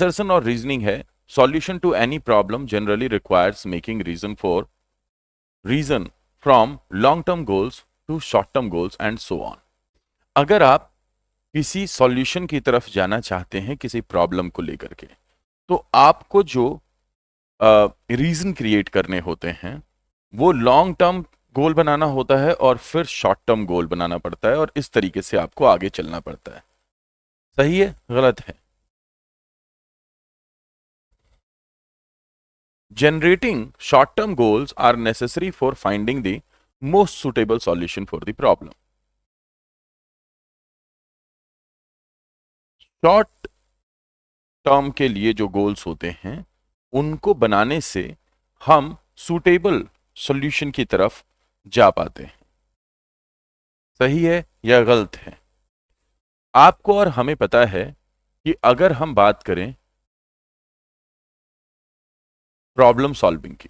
Assertion और reasoning है, solution to any problem generally requires making reason from long term goals to short term goals and so on. अगर आप किसी solution की तरफ जाना चाहते हैं किसी प्रॉब्लम को लेकर के, तो आपको जो रीजन क्रिएट करने होते हैं वो लॉन्ग टर्म गोल बनाना होता है और फिर शॉर्ट टर्म गोल बनाना पड़ता है, और इस तरीके से आपको आगे चलना पड़ता है। सही है, गलत है? Generating short-term goals are necessary for finding the most suitable solution for the problem. Short term के लिए जो गोल्स होते हैं उनको बनाने से हम सुटेबल सॉल्यूशन की तरफ जा पाते हैं। सही है या गलत है? आपको और हमें पता है कि अगर हम बात करें प्रॉब्लम सॉल्विंग की,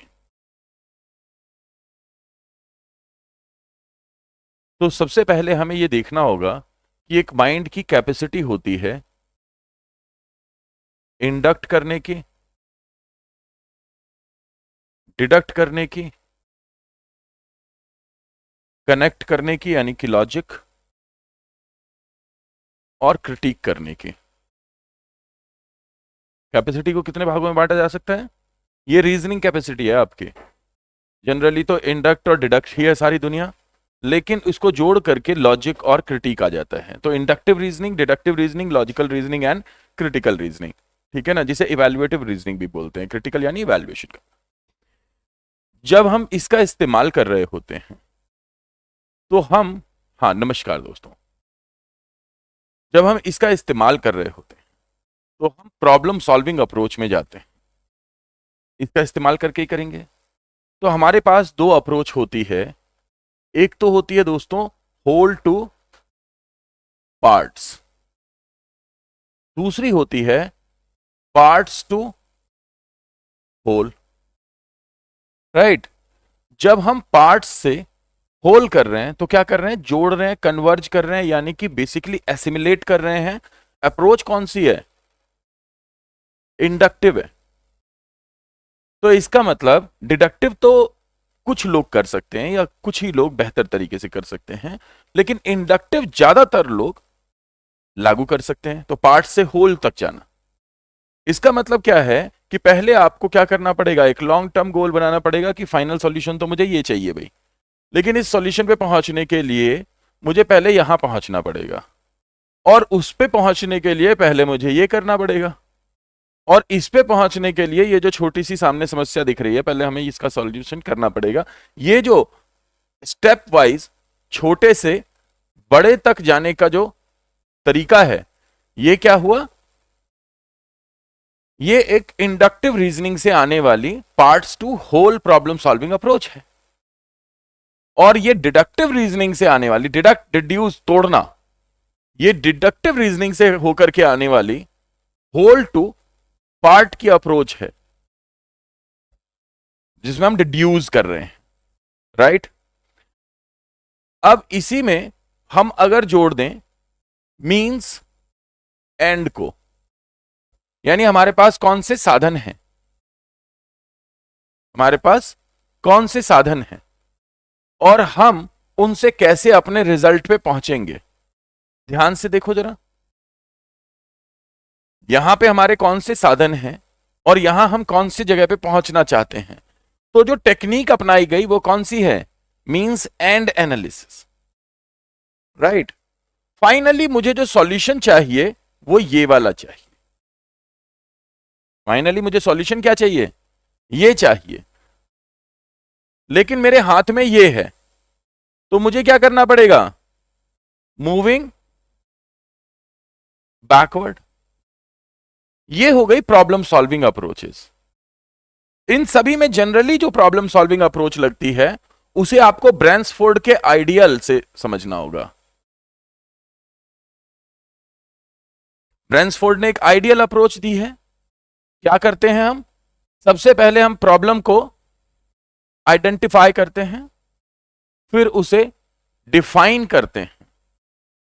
तो सबसे पहले हमें यह देखना होगा कि एक माइंड की कैपेसिटी होती है इंडक्ट करने की, डिडक्ट करने की, कनेक्ट करने की यानी कि लॉजिक, और क्रिटिक करने की। कैपेसिटी को कितने भागों में बांटा जा सकता है? ये रीजनिंग कैपेसिटी है आपकी। जनरली तो इंडक्ट और डिडक्ट ही है सारी दुनिया, लेकिन इसको जोड़ करके लॉजिक और क्रिटिक आ जाता है। तो inductive reasoning, deductive reasoning, logical reasoning and critical reasoning, ठीक है ना, जिसे इवैल्यूएटिव रीजनिंग भी बोलते हैं। क्रिटिकल यानी इवैल्यूएशन का। जब हम इसका इस्तेमाल कर रहे होते हैं तो हम, हाँ नमस्कार दोस्तों, जब हम इसका इस्तेमाल कर रहे होते हैं तो हम प्रॉब्लम सॉल्विंग अप्रोच में जाते हैं। इसका इस्तेमाल करके ही करेंगे। तो हमारे पास दो अप्रोच होती है। एक तो होती है दोस्तों होल टू पार्ट्स, दूसरी होती है पार्ट्स टू होल। राइट? जब हम पार्ट्स से होल कर रहे हैं तो क्या कर रहे हैं? जोड़ रहे हैं, कन्वर्ज कर रहे हैं, यानी कि बेसिकली एसिमिलेट कर रहे हैं। अप्रोच कौन सी है? इंडक्टिव है। तो इसका मतलब डिडक्टिव तो कुछ लोग कर सकते हैं या कुछ ही लोग बेहतर तरीके से कर सकते हैं, लेकिन इंडक्टिव ज्यादातर लोग लागू कर सकते हैं। तो पार्ट से होल तक जाना, इसका मतलब क्या है कि पहले आपको क्या करना पड़ेगा? एक लॉन्ग टर्म गोल बनाना पड़ेगा कि फाइनल सॉल्यूशन तो मुझे ये चाहिए भाई, लेकिन इस सॉल्यूशन पे पहुंचने के लिए मुझे पहले यहां पहुंचना पड़ेगा, और उस पे पहुंचने के लिए पहले मुझे ये करना पड़ेगा, और इस पे पहुंचने के लिए ये जो छोटी सी सामने समस्या दिख रही है पहले हमें इसका सॉल्यूशन करना पड़ेगा। ये जो स्टेप वाइज छोटे से बड़े तक जाने का जो तरीका है, ये क्या हुआ? ये एक इंडक्टिव रीजनिंग से आने वाली parts to whole problem solving approach है। और ये डिडक्टिव रीजनिंग से आने वाली, डिडक्ट डिड्यूस तोड़ना, ये डिडक्टिव रीजनिंग से होकर के आने वाली होल टू पार्ट की अप्रोच है, जिसमें हम डिड्यूस कर रहे हैं। राइट? अब इसी में हम अगर जोड़ दें मींस एंड को, यानी हमारे पास कौन से साधन हैं, हमारे पास कौन से साधन हैं और हम उनसे कैसे अपने रिजल्ट पे पहुंचेंगे। ध्यान से देखो जरा, यहां पे हमारे कौन से साधन हैं और यहां हम कौन सी जगह पे पहुंचना चाहते हैं। तो जो टेक्निक अपनाई गई वो कौन सी है? Means and analysis. Right? Finally मुझे जो सॉल्यूशन चाहिए वो ये वाला चाहिए। फाइनली मुझे सॉल्यूशन क्या चाहिए? ये चाहिए, लेकिन मेरे हाथ में ये है, तो मुझे क्या करना पड़ेगा? Moving backward. ये हो गई प्रॉब्लम सॉल्विंग अप्रोचेस। इन सभी में जनरली जो प्रॉब्लम सॉल्विंग अप्रोच लगती है उसे आपको ब्रैंसफोर्ड के आइडियल से समझना होगा। ब्रैंसफोर्ड ने एक आइडियल अप्रोच दी है। क्या करते हैं हम? सबसे पहले हम प्रॉब्लम को आइडेंटिफाई करते हैं, फिर उसे डिफाइन करते हैं।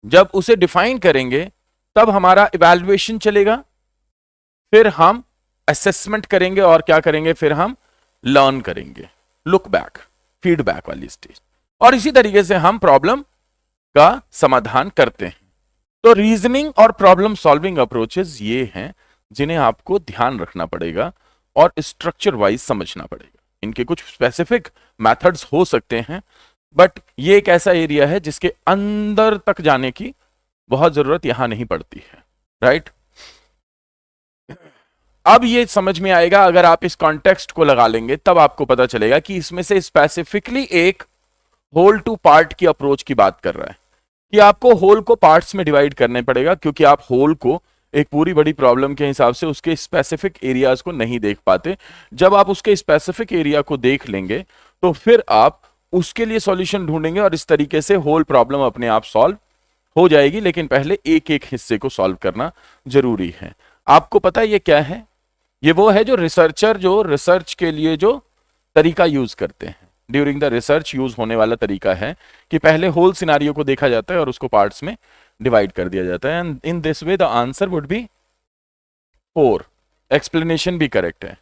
जब उसे डिफाइन करेंगे तब हमारा इवैल्यूएशन चलेगा, फिर हम असेसमेंट करेंगे और क्या करेंगे, फिर हम लर्न करेंगे, लुक बैक, फीडबैक वाली स्टेज, और इसी तरीके से हम प्रॉब्लम का समाधान करते हैं। तो रीजनिंग और प्रॉब्लम सॉल्विंग अप्रोचेस ये हैं जिन्हें आपको ध्यान रखना पड़ेगा और स्ट्रक्चर वाइज समझना पड़ेगा। इनके कुछ स्पेसिफिक मेथड्स हो सकते हैं, बट ये एक ऐसा एरिया है जिसके अंदर तक जाने की बहुत जरूरत यहां नहीं पड़ती है, राइट। अब ये समझ में आएगा, अगर आप इस कॉन्टेक्स्ट को लगा लेंगे तब आपको पता चलेगा कि इसमें से स्पेसिफिकली एक होल टू पार्ट की अप्रोच की बात कर रहा है कि आपको होल को पार्ट्स में डिवाइड करने पड़ेगा, क्योंकि आप होल को एक पूरी बड़ी प्रॉब्लम के हिसाब से उसके स्पेसिफिक एरियाज को नहीं देख पाते। जब आप उसके स्पेसिफिक एरिया को देख लेंगे तो फिर आप उसके लिए सॉल्यूशन ढूंढेंगे और इस तरीके से होल प्रॉब्लम अपने आप सॉल्व हो जाएगी। लेकिन पहले एक एक हिस्से को सॉल्व करना जरूरी है। आपको पता है ये क्या है? ये वो है जो रिसर्चर जो रिसर्च के लिए जो तरीका यूज करते हैं, ड्यूरिंग द रिसर्च यूज होने वाला तरीका है कि पहले होल सिनारियो को देखा जाता है और उसको पार्ट्स में डिवाइड कर दिया जाता है। And in this way the answer would be 4। Explanation भी करेक्ट है।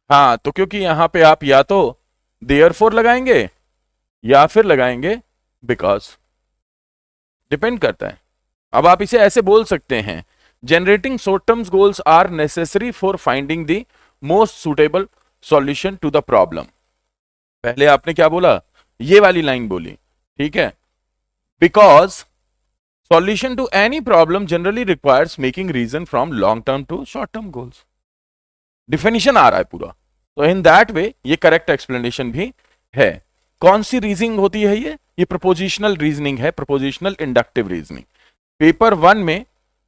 हाँ, तो क्योंकि यहां पे आप या तो देयरफॉर लगाएंगे या फिर लगाएंगे बिकॉज, डिपेंड करता है। अब आप इसे ऐसे बोल सकते हैं, generating short term goals are necessary for finding the most suitable solution to the problem. पहले आपने क्या बोला? ये वाली लाइन बोली, ठीक है। Because solution to any problem generally requires making reason from long term to short term goals. Definition आ रहा है पूरा, तो इन दैट वे ये करेक्ट एक्सप्लेनेशन भी है। कौन सी रीजनिंग होती है ये प्रपोजिशनल रीजनिंग है, प्रपोजिशनल इंडक्टिव रीजनिंग। पेपर 1 में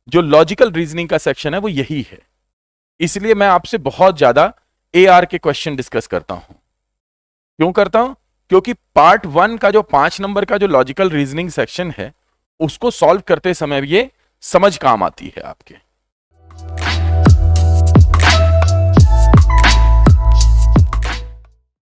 जो लॉजिकल रीजनिंग का सेक्शन है वो यही है, इसलिए मैं आपसे बहुत ज्यादा AR के क्वेश्चन डिस्कस करता हूं। क्यों करता हूं? क्योंकि पार्ट 1 का जो 5 नंबर का जो लॉजिकल रीजनिंग सेक्शन है उसको सॉल्व करते समय ये समझ काम आती है आपके।